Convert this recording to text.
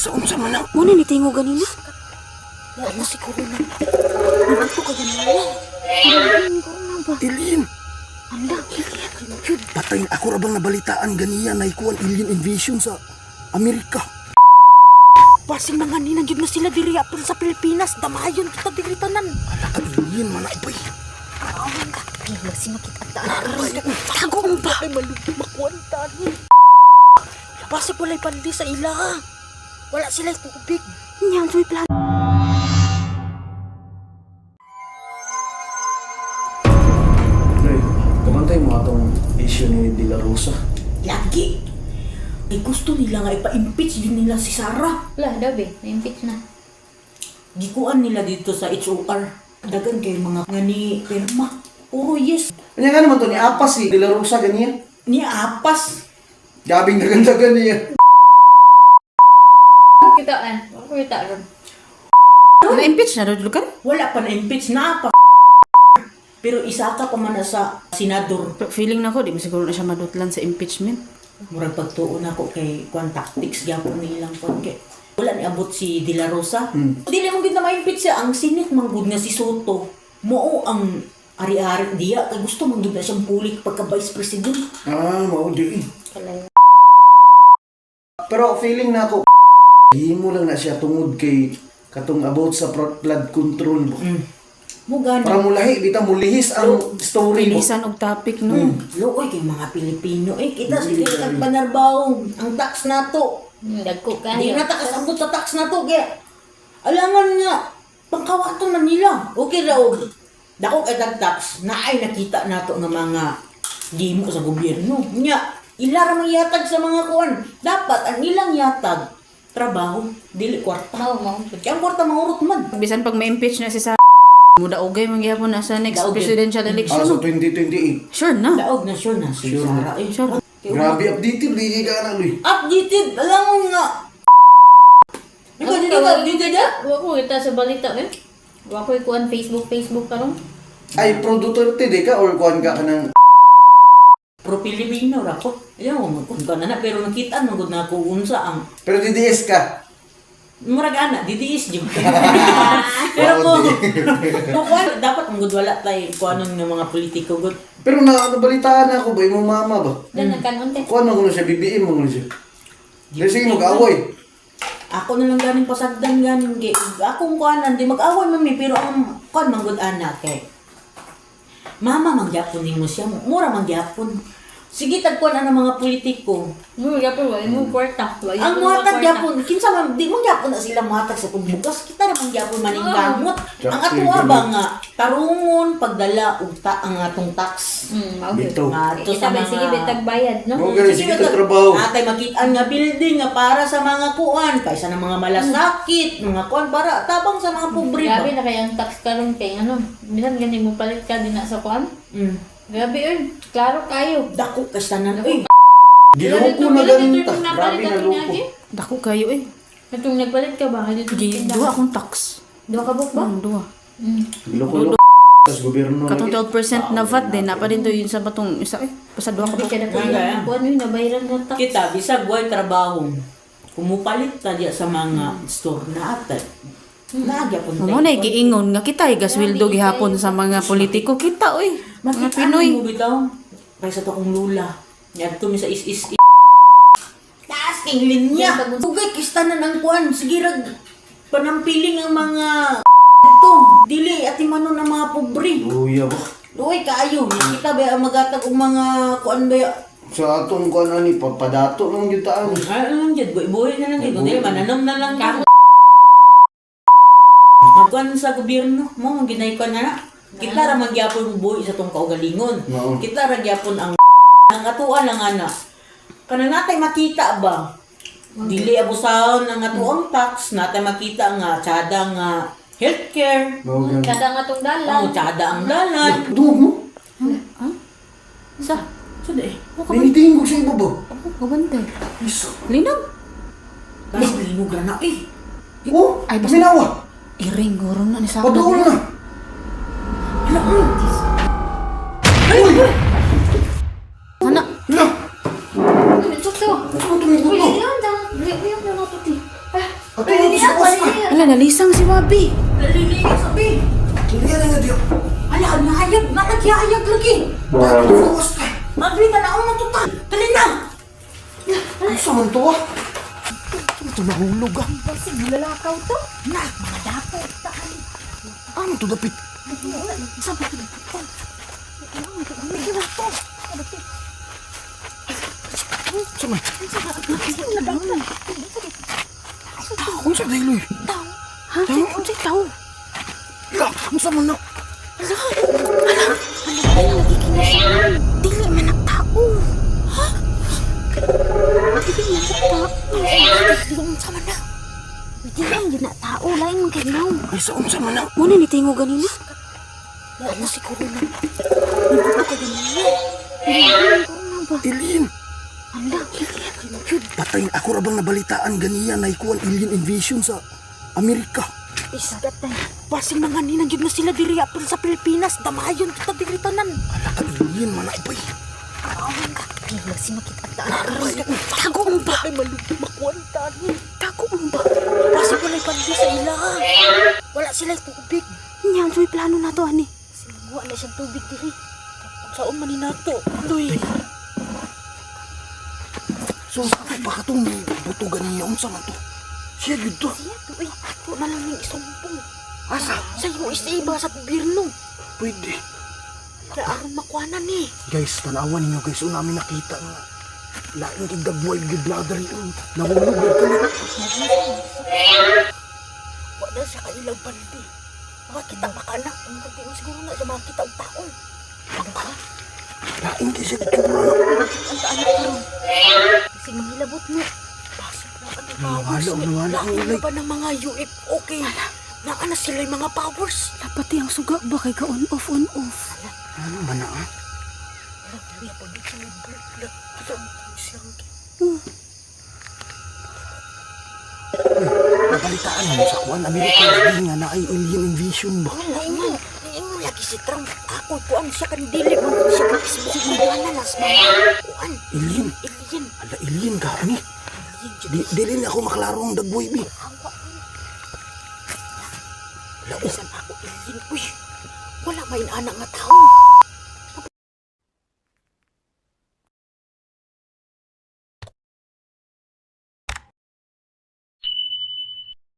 sa unsa man ang Muna ni tingo ganina. Ano siguro na. Nabato ka ganina. alien. Anda, Patay ako ra bang nabalitaan ganiya na ikuan alien invasion sa Amerika. Basing mga ninang yun na sila diri apil sa Pilipinas. Damayon kita diri tanan. Ala ka alien man bay. Awan ka. Pila sinakit at daan. Tago mo ba? Ay malugod makuwanta ni. Basi walay pandi sa ila. Wala sila tubig. Niyang tuwi plan. Nay, kumantay mo atong issue ni De La Rosa. Lagi. Ay gusto nila nga ipa-impeach din nila si Sarah. Wala, dabi. Na-impeach na. Gikuan nila dito sa HOR. Dagan kay mga nga ni Perma. Puro yes. Kanya nga naman to ni Apas si De La Rosa ganiya. Ni Apas. Gabing dagan-dagan niya. Kitaan. Ako kita ron. Na-impeach na doon kan? Wala pa na-impeach na Apas. Pero isa ka pa man na sa senador. Feeling na ko, di ba siguro na siya madutlan sa impeachment? Murag pagtuon ako kay kwan tactics gyapon nilang kwan kay wala ni abot si De La Rosa. Dili mo gid na ma-impeach siya ang Senate manggod nga si Soto. Mao ang ari-ari diya kay gusto manggod na siyang pulik pagka Vice President. Mao di. Kalay. Pero feeling na ako himo lang na siya tungod kay katong about sa flood control mo. Mo gani. Para mulahi, bita mulihis ang story mo. Pilisan og topic no. Luoy kay mga Pilipino kita sige kag panarbawong ang tax nato. Dagko ka. Di na ta kasabot sa tax nato kay alangan nga pangkawaton man nila. Okay ra og dako kay tax na ay nakita nato nga mga gimo sa gobyerno. Nya ila ra magyatag sa mga kuan. Dapat ang ilang yatag trabaho dili kwarta. Mau. Kaya ang kwarta mangurot man. Bisan pag ma-impeach na si Sarah, muda ugay man gyapon na sa next Daog yun. presidential election. So 2028. Sure na. Daog na sure na si Sara. Sure. Grabe updated, di ka na Luy. Updated, alam mo nga. Ikaw dito ka, dito ka. Wako kita sa balita eh. Wako ikuan Facebook karon. Ay, pro Duterte di ka or kuhan ka ng Pro Pilipino ra ko. Ayaw mo kung ka na pero nakita mo gud na ako unsa ang pero DDS ka. murag ana DDS jud. Pero mo dapat ang gud wala tay kuanon nga mga politiko gud. Pero nabalitaan na ako ba, yung mama ba? Dan nagkanon Kuhan mo siya, BBM mo siya. Dahil sige, mag-away. Ako na lang ganing pasagdan ganing kay akong kuanan di mag-away mami pero ang kuan man gud ana kay mama mangyapon nimo siya mura mangyapon. Sige tagkuan ang mga politiko. Mo gyapon wa mo kwarta. Ang muhatag gyapon, kinsa man di man gyapon na sila muhatag sa pagbugas, kita ra man gyapon maning gamot. Ang atuwa ba nga tarungon pagdala og ang atong tax. Mao Bito. Ato Kita sa man sige mga bitag bayad no. Oo, ganun, sige ka trabaho. Atay makita nga building nga para sa mga kuan, kaysa ng mga malasakit, mga kuan para tabang sa mga pobre ba. Grabe na kay ang tax karon kay ano. Bisan gani mo palit ka din na sa kuan. Grabe klaro kayo. Dako kay tanan oy. Giloko na ganito. Grabe na loko. Dako kayo eh. Katong nagpalit ka ba? Dito Duha akong tax. Dua ka ba? Duha. Giloko sa gobyerno. Katong 12% na VAT din, napa din to yun sa batong isa eh. Basta duha ka Hindi ba? ka na kaya. Kuan yun, nabayaran ng tax. Kita bisag buhay trabaho. Kumupalit ta diya sa mga store na atay. Nagyapon Mo na giingon nga kita ay gasweldo gihapon sa mga politiko kita oy. Mga Makita Pinoy. mo bitaw. Kaysa to kong lula. Yadto mi sa is. Taas king linya. Ugay kistanan ang kuan. Sige rag panampiling ang mga ito. Dili ati manon ang mga pobre. Luya ba? Luoy kaayo. Kita ba ang magatag og mga kuan ba Sa atong kuhan ani, padato lang yung taan. ay lang jud buhay na lang dito. Dili mananom na lang ka. Magkuan sa gobyerno mo ginay ko na. Kita ra magyapon buhi sa tong kaugalingon. Oo. Kita ra gyapon ang atuan lang ana. Kana natay makita ba? Dili abusahon ang atuang tax, natay makita nga tsada nga healthcare. Kada nga tong dalan. Tsada ang dalan. Duhog mo? Sa Tsada eh. Ninitingog sa iba ba? ako kabantay. Iso. Linam. Basta linog na eh. Oh, Ay, basta- paminawa. Iring guro na ni sa Padoon na. Ana, Hala. Ito. Ano ito may Uy, buto? yan. Uy, yan na naputi. Ala, nalisang si Wabi. Nalilinis sabi. Hindi yan nga diyo. Ala, nahayag na, naghihayag lagi. Bukas ka. Madri ka na ako matuta. Dali na. Ano sa man to ah? Ito nahulog ah. Kasi lalakaw to. Na, mga dapo. Taan. Ano to dapit? Sabi ko. Sa man? Kung sa dahil eh. Ha? Unsay tao? Ya, kung sa man na? Dili man nagtao. Ha? Dili man nagtao. Dili sa man na. Dili man yun na tao. Lain mo kay now. Ay, sa unsa man na? Muna ni tingo ganina. Ano siguro na. Hindi ko ka ganina. Alien. Anda, Patay ako rabang nabalitaan ganiya na ikuan alien invasion sa Amerika. isgat na. Basing mga ninang yun na sila diri apil sa Pilipinas. Damayon kita diri tanan. Ala ka alien man ay bay. Awan ka. Pila si makita-taan. Tago mo ba? Ay malupit makuwanta ni. Tago mo ba? Basing wala'y pandi sa ila. Wala sila'y tubig. Nyan, may plano na to, ani. Sinagawa na siyang tubig diri. Saan man ni nato? Doy. So, ako pa katong buto ganiya unsa man to? Siya gyud to. Siya to, eh. Ato na lang yung isumpong. Asa? Sa iyo iba sa gobyerno. Pwede. Kaya aron makuhanan ni. Guys, tanawan ninyo guys, una namin nakita nga laing gigagway gid ladder yun. Nahulog gid kami. Wala siya kailang bandi. Makakita pa ka na. Ang hindi mo siguro na siya makakita ang taon. Laing gid siya itsura. Ang taan na karon. Kasi manghilabot mo. Pasok lang ang powers. Nawala ang ulay. pa ng mga UFO kay naana sila yung mga powers. Pati ang suga ba kay ka on off on off. Ano man na ah? Nabalitaan mo sa kuan Amerika lagi nga na ay alien invasion ba? Wala mo. Ingon lagi si Trump. Ako kuan siya kan dili man siya kan Facebook mga nas mga kuan. Alien? Alien. Ala alien ka ani? Dili na ako maklaro ang dagboy bi. Lawisan ako alien. Uy. Wala may anak nga tao.